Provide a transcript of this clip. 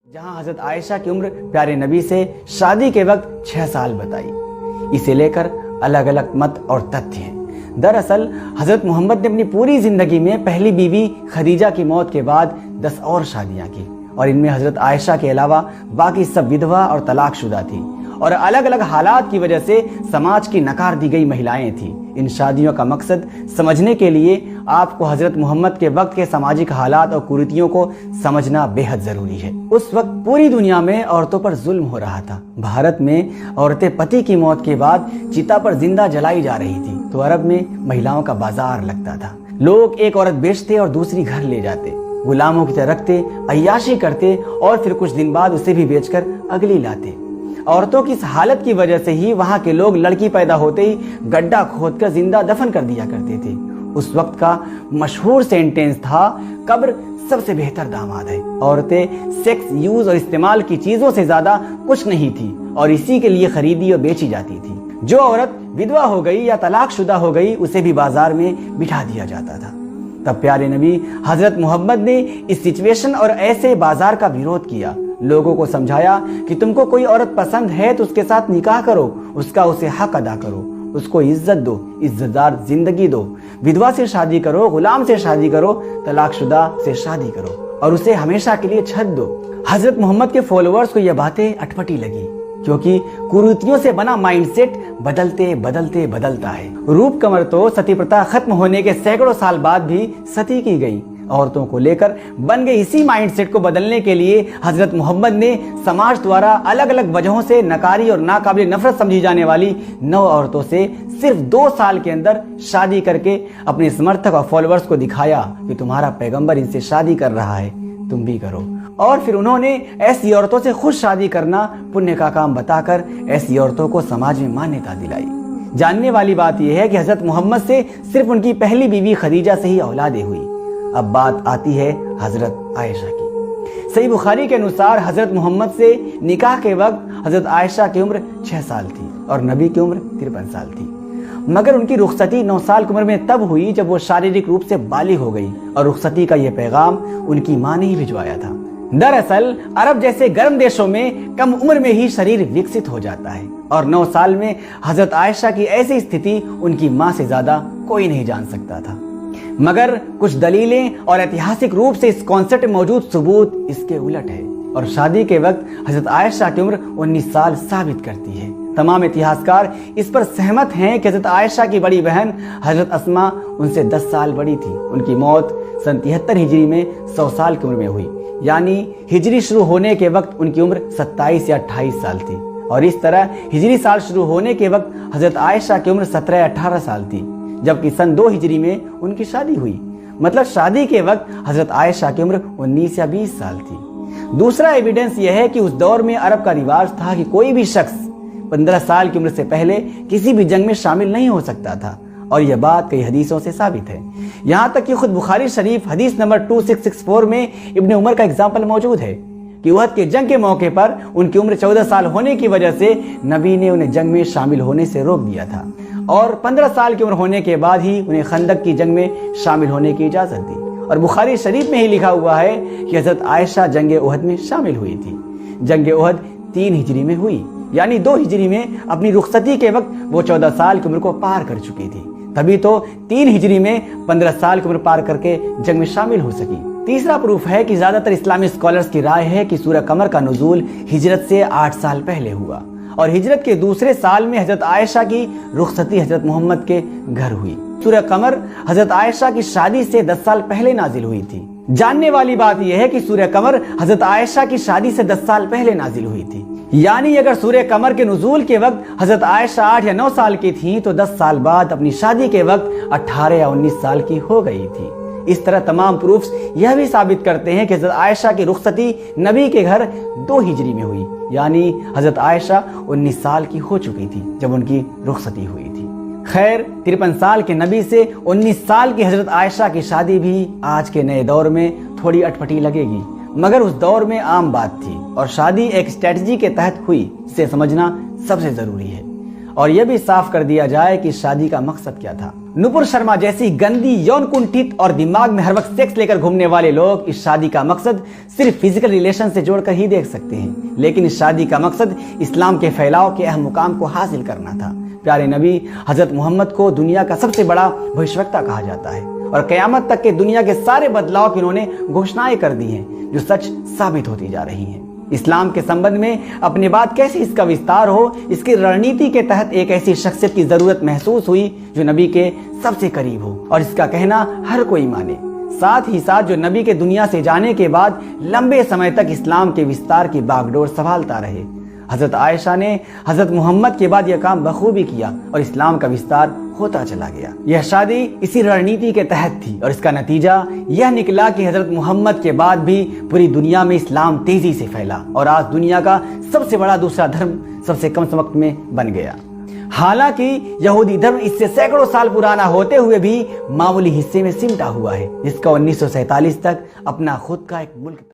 جہاں حضرت عائشہ کی عمر پیارے نبی سے شادی کے وقت 6 سال بتائی۔ اسے لے کر الگ الگ مت اور تتھیہ ہیں۔ دراصل حضرت محمد نے اپنی پوری زندگی میں پہلی بیوی خدیجہ کی موت کے بعد 10 اور شادیاں کی، اور ان میں حضرت عائشہ کے علاوہ باقی سب ودھوا اور طلاق شدہ تھی، اور الگ الگ حالات کی وجہ سے سماج کی نکار دی گئی مہلائیں تھیں۔ ان شادیوں کا مقصد سمجھنے کے لیے آپ کو حضرت محمد کے وقت کے سماجی حالات اور کریتیوں کو سمجھنا بے حد ضروری ہے۔ اس وقت پوری دنیا میں عورتوں پر ظلم ہو رہا تھا۔ بھارت میں عورتیں پتی کی موت کے بعد چتا پر زندہ جلائی جا رہی تھی، تو عرب میں مہیلاؤں کا بازار لگتا تھا۔ لوگ ایک عورت بیچتے اور دوسری گھر لے جاتے، غلاموں کی طرح رکھتے، عیاشی کرتے، اور پھر کچھ دن بعد اسے بھی بیچ کر اگلی لاتے۔ عورتوں کی اس حالت کی وجہ سے ہی وہاں کے لوگ لڑکی پیدا ہوتے ہی گڈھا کھود کر زندہ دفن کر دیا کرتے تھے۔ اس وقت کا مشہور سینٹینس تھا، قبر سب سے بہتر داماد ہے۔ عورتیں سیکس، یوز اور استعمال کی چیزوں سے زیادہ کچھ نہیں تھی، اور اسی کے لیے خریدی اور بیچی جاتی تھی۔ جو عورت ودوا ہو گئی یا طلاق شدہ ہو گئی، اسے بھی بازار میں بٹھا دیا جاتا تھا۔ تب پیارے نبی حضرت محمد نے اس سچویشن اور ایسے بازار کا ویرودھ کیا۔ لوگوں کو سمجھایا کہ تم کو کوئی عورت پسند ہے تو اس کے ساتھ نکاح کرو، اسے حق ادا کرو، اس کو عزت دو، عزت دار زندگی دو، ودوا سے شادی کرو، غلام سے شادی کرو، طلاق شدہ سے شادی کرو، اور اسے ہمیشہ کے لیے چھت دو۔ حضرت محمد کے فالوورز کو یہ باتیں اٹپٹی لگی، کیونکہ کریتیوں سے بنا مائنڈ سیٹ بدلتا ہے۔ روپ کمر تو ستی پرتا ختم ہونے کے سینکڑوں سال بعد بھی ستی کی گئی۔ عورتوں کو لے کر بن گئے اسی مائنڈ سیٹ کو بدلنے کے لیے حضرت محمد نے سماج دوارا الگ الگ وجہوں سے نکاری اور ناقابل نفرت سمجھی جانے والی 9 عورتوں سے صرف 2 سال کے اندر شادی کر کے اپنے سمرتھک اور فالوورز کو دکھایا کہ تمہارا پیغمبر ان سے شادی کر رہا ہے، تم بھی کرو۔ اور پھر انہوں نے ایسی عورتوں سے خود شادی کرنا پنیہ کا کام بتا کر ایسی عورتوں کو سماج میں مانیتا دلائی۔ جاننے والی بات یہ ہے کہ حضرت محمد سے صرف ان کی پہلی بیوی خدیجہ سے ہی اولادیں ہوئی۔ اب بات آتی ہے حضرت عائشہ کی۔ صحیح بخاری کے انوسار حضرت محمد سے نکاح کے وقت حضرت عائشہ کی عمر 6 سال تھی اور نبی کی عمر 53 سال تھی، مگر ان کی رخصتی 9 سال کی عمر میں تب ہوئی جب وہ شاریرک روپ سے بالغ ہو گئی، اور رخصتی کا یہ پیغام ان کی ماں نے ہی بھجوایا تھا۔ دراصل عرب جیسے گرم دیشوں میں کم عمر میں ہی شریر وکست ہو جاتا ہے، اور 9 سال میں حضرت عائشہ کی ایسی استھتی ان کی ماں سے زیادہ کوئی نہیں جان سکتا تھا۔ مگر کچھ دلیلیں اور ایتہاسک روپ سے اس کانسیپٹ میں موجود ثبوت اس کے الٹ ہے، اور شادی کے وقت حضرت عائشہ کی عمر 19 سال ثابت کرتی ہے۔ تمام اتہاسکار اس پر سہمت ہیں کہ حضرت عائشہ کی بڑی بہن حضرت اسماء ان سے 10 سال بڑی تھی۔ ان کی موت سن 73 ہجری میں 100 سال کی عمر میں ہوئی، یعنی ہجری شروع ہونے کے وقت ان کی عمر 27 یا 28 سال تھی، اور اس طرح ہجری سال شروع ہونے کے وقت حضرت عائشہ کی عمر 17 یا 18 سال تھی، جبکہ سن 2 ہجری میں ان کی شادی ہوئی۔ مطلب شادی کے وقت حضرت عائشہ کی عمر 19 یا 20 سال تھی۔ دوسرا ایویڈنس یہ ہے کہ اس دور میں عرب کا رواج تھا کہ کوئی بھی شخص 15 سال کی عمر سے پہلے کسی بھی جنگ میں شامل نہیں ہو سکتا تھا، اور یہ بات کئی حدیثوں سے ثابت ہے۔ یہاں تک کہ خود بخاری شریف حدیث نمبر 2664 میں ابن عمر کا اگزامپل موجود ہے کہ احد کے جنگ کے موقع پر ان کی عمر 14 سال ہونے کی وجہ سے نبی نے انہیں جنگ میں شامل ہونے سے روک دیا تھا، اور 15 سال کی عمر ہونے کے بعد ہی انہیں خندق کی جنگ میں شامل ہونے کی اجازت دی۔ اور بخاری شریف میں ہی لکھا ہوا ہے کہ حضرت عائشہ جنگ احد میں شامل ہوئی تھی۔ جنگ احد 3 ہجری میں ہوئی، یعنی 2 ہجری میں اپنی رخصتی کے وقت وہ 14 سال کی عمر کو پار کر چکی تھی، تبھی تو 3 ہجری میں 15 سال کی عمر پار کر کے جنگ میں شامل ہو سکی۔ تیسرا پروف ہے کہ زیادہ تر اسلامی اسکالرز کی رائے ہے کہ سورہ قمر کا نزول ہجرت سے 8 سال پہلے ہوا، اور ہجرت کے دوسرے سال میں حضرت عائشہ کی رخصتی حضرت محمد کے گھر ہوئی۔ سورہ قمر حضرت عائشہ کی شادی سے 10 سال پہلے نازل ہوئی تھی۔ جاننے والی بات یہ ہے کہ سورہ قمر حضرت عائشہ کی شادی سے 10 سال پہلے نازل ہوئی تھی، یعنی اگر سورہ قمر کے نزول کے وقت حضرت عائشہ 8 یا 9 سال کی تھی تو 10 سال بعد اپنی شادی کے وقت 18 یا 19 سال کی ہو گئی تھی۔ اس طرح تمام پروفز یہ بھی ثابت کرتے ہیں کہ حضرت عائشہ کی رخصتی نبی کے گھر 2 ہجری میں ہوئی، یعنی حضرت عائشہ 19 سال کی ہو چکی تھی جب ان کی رخصتی ہوئی تھی۔ خیر، 53 سال کے نبی سے 19 سال کی حضرت عائشہ کی شادی بھی آج کے نئے دور میں تھوڑی اٹپٹی لگے گی، مگر اس دور میں عام بات تھی، اور شادی ایک اسٹریٹجی کے تحت ہوئی، اسے سمجھنا سب سے ضروری ہے۔ اور یہ بھی صاف کر دیا جائے کہ شادی کا مقصد کیا تھا۔ نپر شرما جیسی گندی یون کنٹھت اور دماغ میں ہر وقت سیکس لے کر گھومنے والے لوگ اس شادی کا مقصد صرف فزیکل ریلیشن سے جوڑ کر ہی دیکھ سکتے ہیں، لیکن اس شادی کا مقصد اسلام کے پھیلاؤ کے اہم مقام کو حاصل کرنا تھا۔ پیارے نبی حضرت محمد کو دنیا کا سب سے بڑا بھوشوکتا کہا جاتا ہے اور قیامت تک کے دنیا کے سارے بدلاؤ کی انہوں نے گھوشنائیں کر دی ہیں جو سچ ثابت ہوتی جا رہی ہیں۔ اسلام کے سمبندھ میں اپنی بات کیسے اس کا وستار ہو، اس کی رڑنیتی کے تحت ایک ایسی شخصیت کی ضرورت محسوس ہوئی جو نبی کے سب سے قریب ہو اور اس کا کہنا ہر کوئی مانے، ساتھ ہی ساتھ جو نبی کے دنیا سے جانے کے بعد لمبے سمے تک اسلام کے وستار کی باغ ڈور سنبھالتا رہے۔ حضرت عائشہ نے حضرت محمد کے بعد یہ کام بخوبی کیا اور اسلام کا وستار ہوتا چلا گیا۔ یہ شادی اسی رڑنیتی کے تحت تھی اور اس کا نتیجہ یہ نکلا کہ حضرت محمد کے بعد بھی پوری دنیا میں اسلام تیزی سے پھیلا اور آج دنیا کا سب سے بڑا دوسرا دھرم سب سے کم وقت میں بن گیا۔ حالانکہ یہودی دھرم اس سے سینکڑوں سال پرانا ہوتے ہوئے بھی معمولی حصے میں سمٹا ہوا ہے، جس کا 1947 تک اپنا خود کا ایک ملک